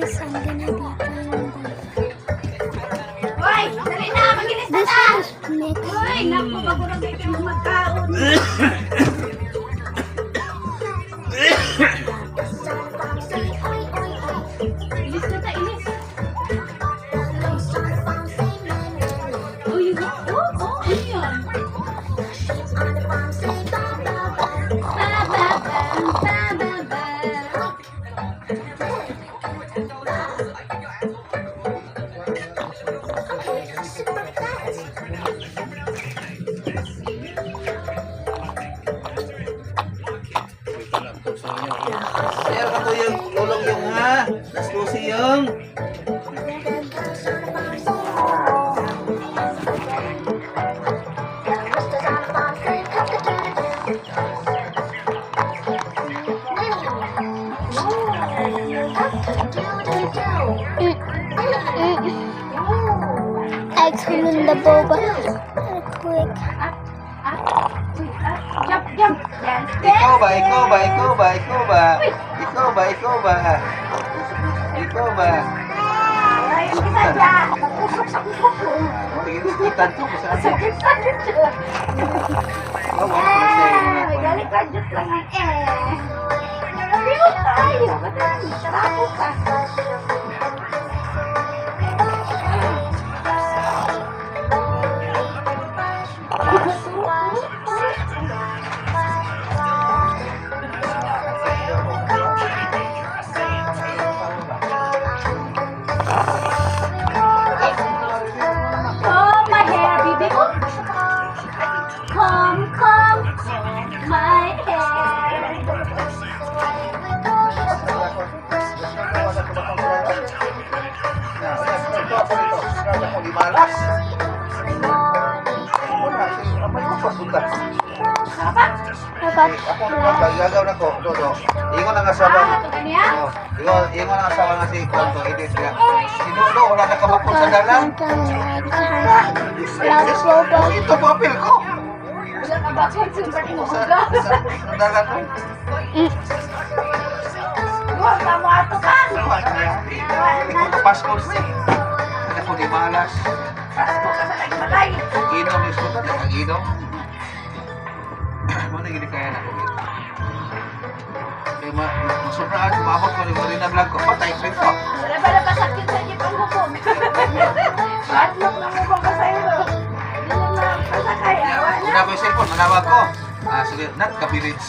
guys, hanggang na dito yung Hoy! Dali na! Magilis na this ta! is next. Hoy! Naku, magulong kayo kayo magkaon. Ilis na ta, ilis. Oh, yun. Oh, ano yun? Share ka po yung lulong yung ha. Nasusi yung. I come in the boba. Quick. Jump, jump. Yan. Ikaw ba? Ikaw ba? Ikaw ba? Ikaw ba? Ikaw ba? Ikaw ba? Ikaw ba? Ay, isa dyan. Nagpusok sa puso. Itan to ko sa atin. Sakit-sakit siya. Ikaw ba? Ano siya yung mga kwan? Galing ka dyan lang ang Sabi mo tayo. Sarap ka. Comb my hair, baby. Comb my hair. Dapat. Gagaw na ko. Dodo. Ingon ang asawa. Ito kanya? Ingon ang asawa nga si Kwanto. Edit nga. Sinudo, wala na kabakol sa dalan. Love boba. Ito papel ko. Wala ka ba? Siyempre mo. Sa dalan ko. Huwag ka mo ato ka. Hindi ko kapaskol siya. Hindi ko di malas. Pasko ka sa nagmatay. Inom ni Sultan. Nag-inom. Muna gini kaya na ko. Kaya masubraan. Maabot ko rin. Marina vlog ko. Patay ko ito. Wala ba na pasakit sa inyo pang hukong? Matlok na mo ba ka sa iyo? Hindi na pasakay. Awa na. Una ko yung cellphone. Manawag ko. Sige. Nat, kapirits.